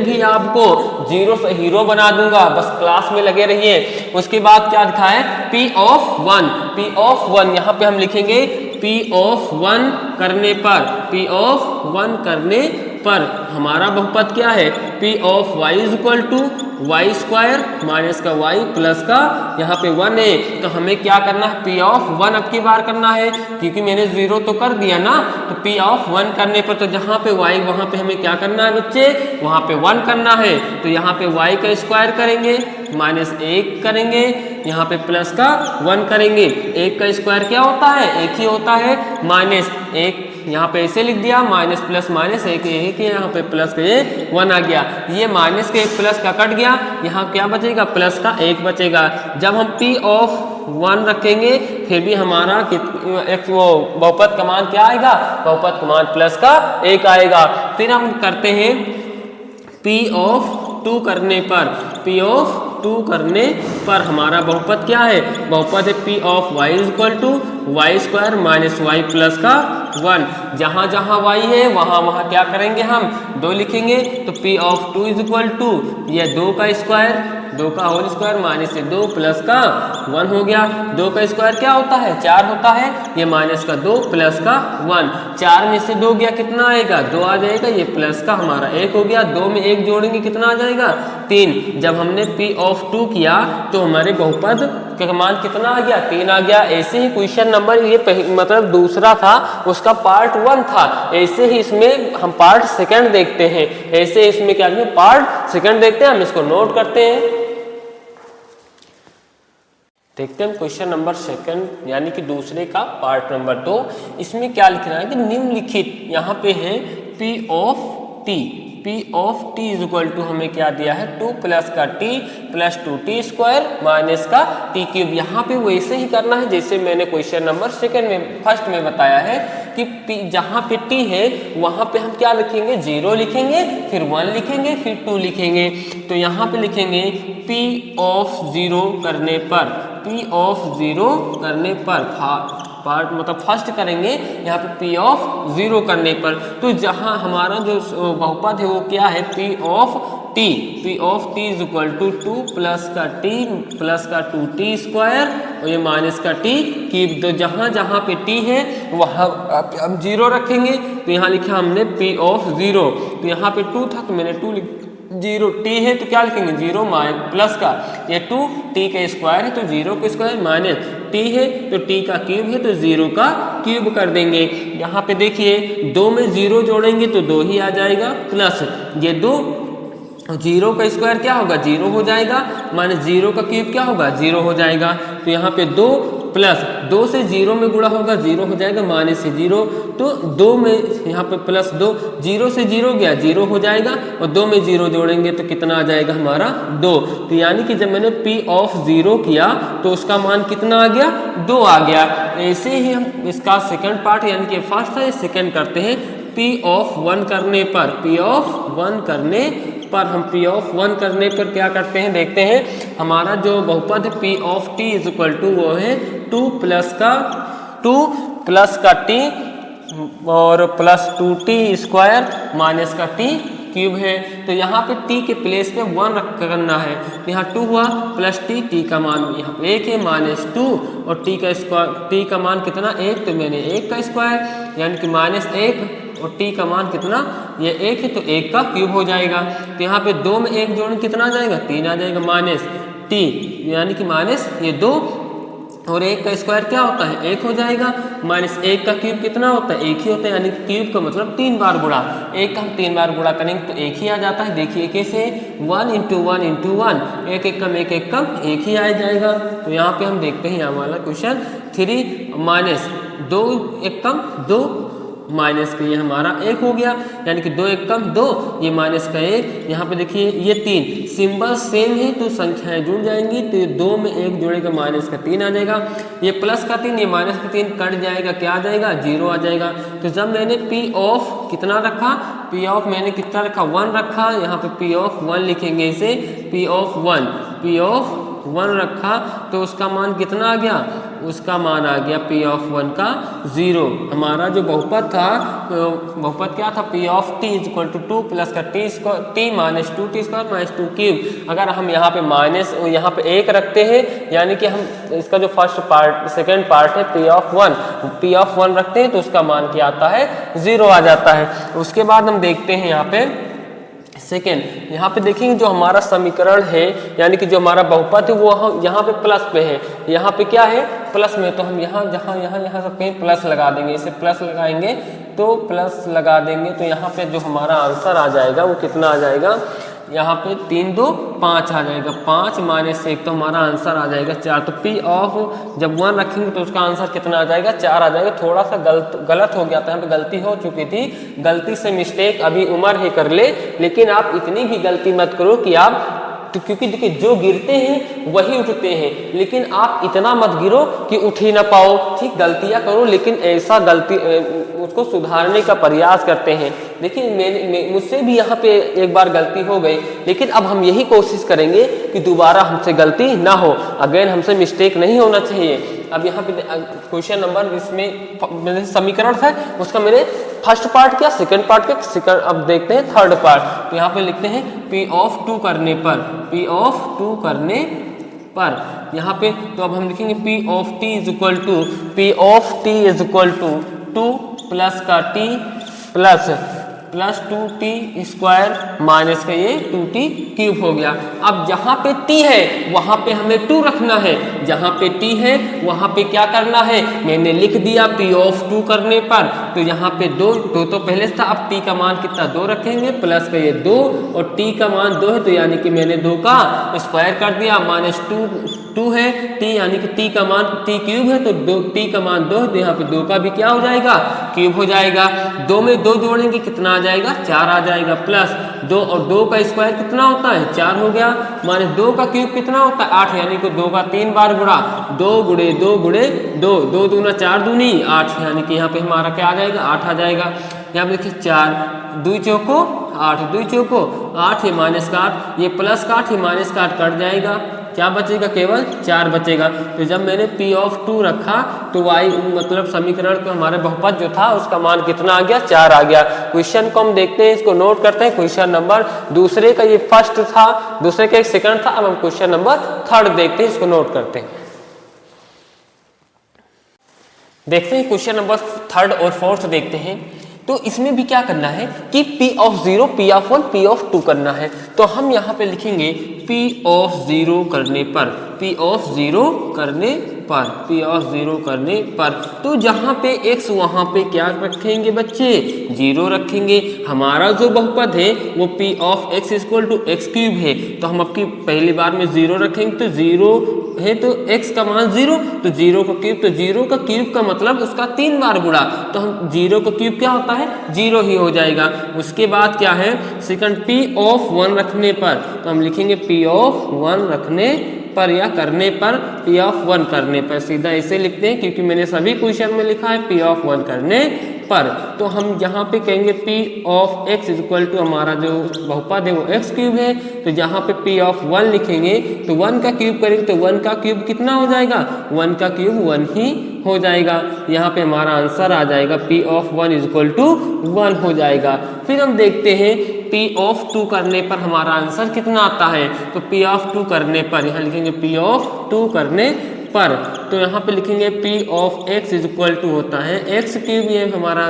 भी आपको 0 से हीरो बना दूंगा, बस क्लास में लगे रहिए। उसके बाद क्या लिखा है p(1) यहाँ पे हम लिखेंगे p(1) करने पर हमारा बहुपद क्या है p(y) = y² माइनस का y प्लस का यहाँ पे 1 है, तो हमें क्या करना है p(1) अब की बार करना है, क्योंकि मैंने 0 तो कर दिया ना, तो p(1) करने पर तो जहाँ पे y वहाँ पे हमें क्या करना है बच्चे, वहाँ पे 1 करना है, तो यहाँ पे y का स्क्वायर करेंगे -1 करेंगे, यहाँ पे प्लस का 1 करेंगे। 1 का स्क्वायर क्या होता है 1 ही होता है, -1 यहाँ पे ऐसे लिख दिया, माइनस प्लस माइनस एक यहाँ पे प्लस का ये 1 आ गया, ये माइनस का एक प्लस का कट गया, यहाँ क्या बचेगा प्लस का 1 बचेगा। जब हम P ऑफ 1 रखेंगे फिर भी हमारा एक वो बहुपद का मान क्या आएगा, बहुपद का मान प्लस का 1 आएगा। फिर हम करते हैं P ऑफ 2 करने पर, P ऑफ 2 करने पर हमारा बहुपद क्या है, बहुपद है P of y equal to Y square minus Y plus का 1। जहाँ जहाँ y है वहाँ वहाँ क्या करेंगे हम 2 लिखेंगे, तो P of 2 is equal to ये 2 का स्क्वायर, 2 का होल स्क्वायर माइनस 2 प्लस का 1 हो गया। 2 का स्क्वायर क्या होता है 4 होता है, ये माइनस का 2 प्लस का 1, 4 में से 2 गया कितना आएगा 2 आ जाएगा, ये प्लस का हमारा 1 हो गया। 2 में 1 जोड़ेंगे कितना आ जाएगा 3। जब हमने P ऑफ 2 किया तो हमारे बहुपद का मान कितना आ गया 3 आ गया। ऐसे ही क्वेश्चन नंबर ये मतलब दूसरा था, उसका पार्ट 1 था, ऐसे ही इसमें हम पार्ट सेकंड देखते हैं, ऐसे इसमें क्या पार्ट सेकंड देखते हैं, हम इसको नोट करते हैं। देखते हैं क्वेश्चन नंबर सेकंड यानी कि दूसरे का पार्ट नंबर 2। इसमें क्या लिखना है कि निम्नलिखित यहाँ पे है P of t, P of t is equal to हमें क्या दिया है 2 प्लस का t plus 2t square minus का t क्यूब। यहाँ पे वैसे ही करना है जैसे मैंने क्वेश्चन नंबर सेकंड में फर्स्ट में बताया है कि P जहाँ पे t है वहाँ पे हम क्या लिखेंगे 0 लिखेंगे, फिर 1 लिखेंगे, फिर 2 लिखेंगे। तो यहाँ पे लिखेंगे P ऑफ 0 करने पर, P ऑफ 0 करने पर पार्ट मतलब फर्स्ट करेंगे यहाँ पे P ऑफ 0 करने पर, तो जहाँ हमारा जो बहुपद है वो क्या है P of t, P of t is equal to 2 plus का t प्लस का 2t स्क्वायर और ये माइनस का t क्यूब। तो जहाँ जहाँ पे t है वहाँ हम 0 रखेंगे, तो यहाँ लिखा हमने P ऑफ 0, तो यहाँ पे 2 था तो मैंने 2 0 t है तो क्या लिखेंगे 0 प्लस का ये 2 t का स्क्वायर है तो 0 का स्क्वायर माइनस t है तो t का क्यूब है तो 0 का क्यूब कर देंगे। यहाँ पे देखिए 2 में 0 जोड़ेंगे तो 2 ही आ जाएगा, प्लस ये 2 0 का स्क्वायर क्या होगा 0 हो जाएगा, माइनस 0 का क्यूब क्या होगा 0 हो जाएगा। तो यहाँ पे 2 प्लस 2 से 0 में गुणा होगा 0 हो जाएगा, माइनस से 0, तो 2 में यहाँ पे प्लस 2, 0 से 0 गया 0 हो जाएगा और 2 में 0 जोड़ेंगे तो कितना आ जाएगा हमारा 2। तो यानी कि जब मैंने P ऑफ 0 किया तो उसका मान कितना आ गया 2 आ गया। ऐसे ही हम इसका सेकंड पार्ट यानी कि फर्स्ट है सेकंड करते हैं P ऑफ 1 करने पर, P ऑफ 1 करने पर हम P ऑफ 1 करने पर क्या करते हैं देखते हैं। हमारा जो बहुपद है P of t is equal to वो है 2 प्लस का t और प्लस 2t स्क्वायर माइनस का t क्यूब है। तो यहाँ पे t के प्लेस पे 1 रख करना है, तो यहाँ 2 हुआ प्लस t का मान यहाँ पे 1 है माइनस 2 और t का स्क्वायर, t का मान कितना 1 तो मैंने 1 का स्क्वायर यानी कि माइनस 1 और t का मान कितना ये 1 है तो 1 का क्यूब हो जाएगा। तो यहाँ पे 2 में 1 जोड़ने कितना आ जाएगा 3 आ जाएगा, माइनस t यानी कि माइनस ये 2 और 1 का स्क्वायर क्या होता है 1 हो जाएगा, माइनस 1 का क्यूब कितना होता है 1 ही होता है, यानी कि क्यूब का मतलब 3 बार गुणा, 1 का हम 3 बार गुणा करेंगे तो 1 ही आ जाता है। देखिए कैसे 1 इंटू 1 इंटू 1, 1 1 कम 1 1 कम 1 ही आ जाएगा। तो यहाँ पे हम देखते हैं यहाँ वाला क्वेश्चन 3 माइनस 2 1 कम 2 माइनस का ये हमारा 1 हो गया, यानी कि 2 1 कम 2 ये माइनस का 1। यहाँ पे देखिए ये 3 सिंबल सेम है तो संख्याएं जुड़ जाएंगी, तो 2 में 1 जोड़ेगा माइनस का 3 आ जाएगा, ये प्लस का 3 ये माइनस का 3 कट जाएगा क्या आ जाएगा 0 आ जाएगा। तो जब मैंने P ऑफ कितना रखा P ऑफ मैंने कितना रखा 1 रखा, यहाँ पे P ऑफ 1 लिखेंगे इसे P ऑफ 1 रखा तो उसका मान कितना आ गया, उसका मान आ गया P ऑफ 1 का 0। हमारा जो बहुपद था बहुपद क्या था P of t is equal to 2 plus का t minus 2t square minus 2 cube. अगर हम यहाँ पे माइनस यहाँ पे 1 रखते हैं यानी कि हम इसका जो फर्स्ट पार्ट सेकंड पार्ट है P ऑफ 1 रखते हैं तो उसका मान क्या आता है 0 आ जाता है। उसके बाद हम देखते हैं यहाँ पे सेकेंड, यहाँ पे देखेंगे जो हमारा समीकरण है यानी कि जो हमारा बहुपद है वो यहाँ पे प्लस पे है, यहाँ पे क्या है प्लस में, तो हम यहाँ सब कहीं प्लस लगा देंगे, इसे प्लस लगाएंगे तो प्लस लगा देंगे तो यहाँ पे जो हमारा आंसर आ जाएगा वो कितना आ जाएगा यहाँ पे 3 2 5 आ जाएगा, 5 माइनस 1 तो हमारा आंसर आ जाएगा 4। तो पी ऑफ जब 1 रखेंगे तो उसका आंसर कितना आ जाएगा, 4 आ जाएगा। थोड़ा सा गलत हो गया था, यहाँ पे गलती हो चुकी थी, गलती से मिस्टेक अभी उमर ही कर ले, लेकिन आप इतनी भी गलती मत करो कि आप, तो क्योंकि देखिए जो गिरते हैं वही उठते हैं, लेकिन आप इतना मत गिरो कि उठ ही ना पाओ। ठीक, गलतियां करो लेकिन ऐसा गलती उसको सुधारने का प्रयास करते हैं। देखिए मुझसे भी यहाँ पे एक बार गलती हो गई, लेकिन अब हम यही कोशिश करेंगे कि दोबारा हमसे गलती ना हो, अगेन हमसे मिस्टेक नहीं होना चाहिए। अब यहाँ पे क्वेश्चन नंबर, इसमें समीकरण है उसका मैंने फर्स्ट पार्ट किया, सेकंड पार्ट किया, अब देखते हैं थर्ड पार्ट। तो यहाँ पे लिखते हैं P ऑफ 2 करने पर, P ऑफ 2 करने पर यहाँ पे, तो अब हम लिखेंगे P of t is equal to, P of t is equal to 2 plus का t plus 2t square minus का ये 2t क्यूब हो गया। अब जहाँ पे t है वहाँ पे हमें 2 रखना है, जहाँ पे t है वहाँ पे क्या करना है, मैंने लिख दिया p ऑफ 2 करने पर। तो यहाँ पे 2 तो पहले था, अब t का मान कितना 2 रखेंगे, प्लस का ये 2 और t का मान 2 है, तो यानी कि मैंने 2 का स्क्वायर कर दिया, माइनस 2 है t, यानी कि t का मान t क्यूब है, तो t का मान 2 है, तो यहाँ पे 2 का भी क्या हो जाएगा, क्यूब हो जाएगा। 2 में 2 जोड़ेंगे कितना आ जाएगा, 4 आ जाएगा, प्लस 2 और 2 का स्क्वायर कितना होता है, 4 हो गया, माइनस 2 का क्यूब कितना होता है, 8, यानी कि 2 का 3 बार गुणा, 2 गुणे 2 गुणे 2, 2 दूना 4 दूनी 8, यानी कि यहाँ पे हमारा क्या आ जाएगा, 8 आ जाएगा। यहाँ पे देखिए 4 2 चौको 8, 2 चौको 8, ये माइनस का 8, ये प्लस का 8, ये माइनस का 8 कट जाएगा, क्या बचेगा, केवल 4 बचेगा। तो जब मैंने P ऑफ 2 रखा तो y मतलब समीकरण का हमारे बहुपद जो था उसका मान कितना आ गया, 4 आ गया। क्वेश्चन को हम देखते हैं, इसको नोट करते हैं। क्वेश्चन नंबर दूसरे का ये फर्स्ट था, दूसरे का एक सेकंड था, अब हम क्वेश्चन नंबर थर्ड देखते हैं, इसको नोट करते हैं। देखते हैं क्वेश्चन नंबर थर्ड और फोर्थ देखते हैं। तो इसमें भी क्या करना है कि P of 0, P of 1, P of 2 करना है। तो हम यहाँ पे लिखेंगे P ऑफ 0 करने पर, P ऑफ 0 करने पर, P ऑफ 0 करने पर, तो जहाँ पे x वहाँ पे क्या रखेंगे बच्चे, 0 रखेंगे। हमारा जो बहुपद है वो P of x equal to X cube है, तो हम आपकी पहली बार में 0 रखेंगे, तो 0 है तो x का मान 0, तो 0 का क्यूब, तो 0 का क्यूब का मतलब उसका 3 बार गुणा, तो हम 0 का क्यूब क्या होता है, 0 ही हो जाएगा। उसके बाद क्या है, सेकंड P ऑफ 1 रखने पर, तो हम लिखेंगे P ऑफ 1 रखने पर या करने पर, P ऑफ 1 करने पर, सीधा ऐसे लिखते हैं क्योंकि मैंने सभी क्वेश्चन में लिखा है P ऑफ 1 करने पर। तो हम यहाँ पे कहेंगे P of x is equal to, हमारा जो बहुपद है वो x क्यूब है, तो जहाँ पे P ऑफ 1 लिखेंगे तो 1 का क्यूब करेंगे, तो 1 का क्यूब कितना हो जाएगा, 1 का क्यूब 1 ही हो जाएगा। यहाँ पे हमारा आंसर आ जाएगा P of 1 is equal to 1 हो जाएगा। फिर हम देखते हैं P ऑफ 2 करने पर हमारा आंसर कितना आता है, तो P ऑफ 2 करने पर यहाँ लिखेंगे P ऑफ 2 करने पर, तो यहाँ पे लिखेंगे P of x is equal to होता है x क्यूब, ये हमारा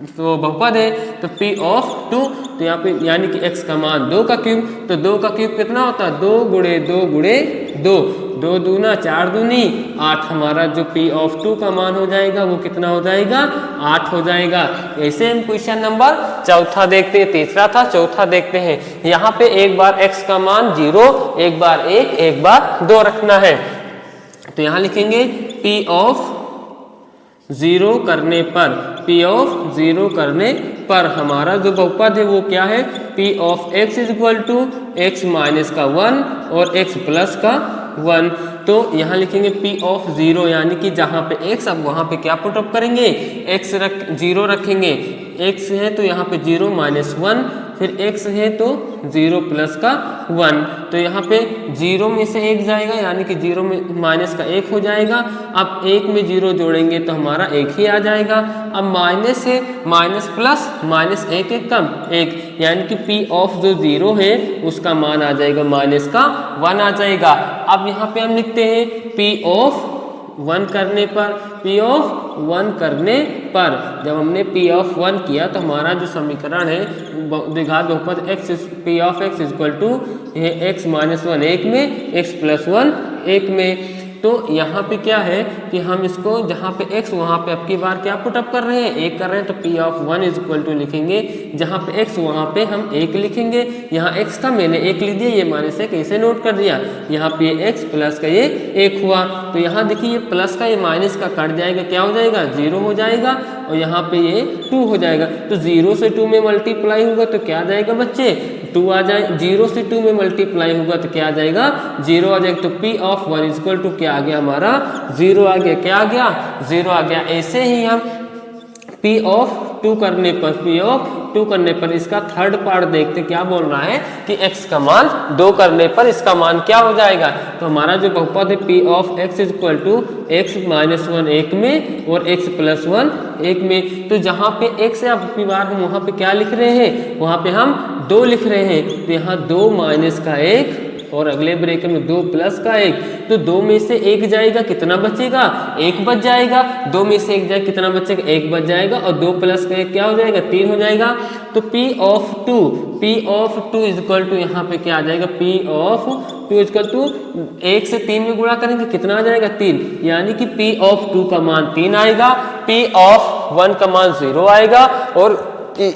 तो बहुपद है, तो P ऑफ 2, तो यहाँ पे यानी कि x का मान 2 का क्यूब, तो 2 का क्यूब कितना होता है, 2 गुणे 2 गुणे 2, 2 दूना 4 दूनी 8, हमारा जो P ऑफ 2 का मान हो जाएगा वो कितना हो जाएगा, 8 हो जाएगा। ऐसे हम क्वेश्चन नंबर चौथा देखते हैं, तीसरा था, चौथा देखते हैं। यहाँ पे एक बार x का मान 0, एक बार 1, एक बार 2 रखना है, तो यहाँ लिखेंगे P ऑफ 0 करने पर, P ऑफ 0 करने पर हमारा जो बहुपद है वो क्या है, P of x is equal to x minus का 1 और x प्लस का 1, तो यहाँ लिखेंगे P ऑफ 0, यानी कि जहाँ पे x, अब वहाँ पे क्या पुटअप करेंगे, x 0 रखेंगे, x है तो यहाँ पे 0 माइनस 1, फिर x है तो 0 प्लस का 1, तो यहाँ पे 0 में से 1 जाएगा, यानी कि 0 में माइनस का 1 हो जाएगा। अब 1 में 0 जोड़ेंगे तो हमारा 1 ही आ जाएगा। अब माइनस है, माइनस प्लस, माइनस 1 1 कम 1, यानी कि P ऑफ जो 0 है उसका मान आ जाएगा माइनस का 1 आ जाएगा। अब यहाँ पे हम लिखते हैं P ऑफ 1 करने पर, P ऑफ 1 करने पर, जब हमने P ऑफ 1 किया तो हमारा जो समीकरण है द्विघात बहुपद P of x is equal to x minus 1 1 में, x प्लस 1 1 में, तो यहाँ पे क्या है कि हम इसको जहाँ पे x वहाँ पे अब की बार क्या पुटअप कर रहे हैं, 1 कर रहे हैं, तो P of 1 is equal to लिखेंगे, जहाँ पे x वहाँ पे हम 1 लिखेंगे। यहाँ x था, मैंने 1 लिख दिया, ये माइनस से कैसे नोट कर दिया, यहाँ पे x प्लस का ये 1 हुआ, तो यहाँ देखिए ये प्लस का ये माइनस का कट जाएगा, क्या हो जाएगा 0 हो जाएगा, और यहाँ पे ये 2 हो जाएगा। तो 0 से 2 में मल्टीप्लाई होगा तो क्या आ जाएगा बच्चे 2 आ जाए, 0 से 2 में मल्टीप्लाई होगा तो क्या आ जाएगा 0 आ जाएगा। तो P of 1 is equal to क्या आ गया हमारा 0 आ गया, क्या आ गया 0 आ गया। ऐसे ही हम P ऑफ 2 करने पर, P ऑफ 2 करने पर इसका थर्ड पार्ट देखते क्या बोल रहा है कि x का मान 2 करने पर इसका मान क्या हो जाएगा। तो हमारा जो बहुपद है P of x is equal to x minus 1 1 में और x प्लस 1 1 में। तो जहाँ पे x है अब की बार हम वहाँ पे क्या लिख रहे हैं, वहाँ पे हम 2 लिख रहे हैं, तो यहाँ 2 माइनस का 1 और अगले ब्रेकेट में 2 प्लस का 1, तो 2 में से 1 जाएगा कितना बचेगा 1 बच जाएगा, 2 में से 1 जाएगा कितना बचेगा 1 बच जाएगा, और 2 प्लस का 1 क्या हो जाएगा 3 हो जाएगा। तो P of 2 is equal to यहाँ पे क्या आ जाएगा P of 2 is equal to 1 से 3 में गुणा करेंगे कितना आ जाएगा 3, यानी कि P ऑफ 2 का मान 3 आएगा, P ऑफ 1 का मान 0 आएगा, और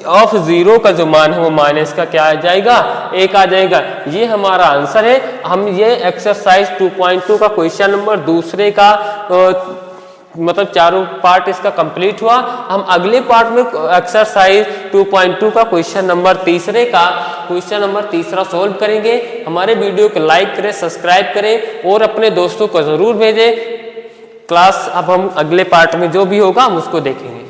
ऑफ 0 का जो मान है वो माइनस का क्या आ जाएगा 1 आ जाएगा। ये हमारा आंसर है। हम ये एक्सरसाइज 2.2 का क्वेश्चन नंबर दूसरे का मतलब चारों पार्ट इसका कंप्लीट हुआ। हम अगले पार्ट में एक्सरसाइज 2.2 का क्वेश्चन नंबर तीसरा सॉल्व करेंगे। हमारे वीडियो को लाइक करें, सब्सक्राइब करें और अपने दोस्तों को जरूर भेजें। क्लास अब हम अगले पार्ट में जो भी होगा हम उसको देखेंगे।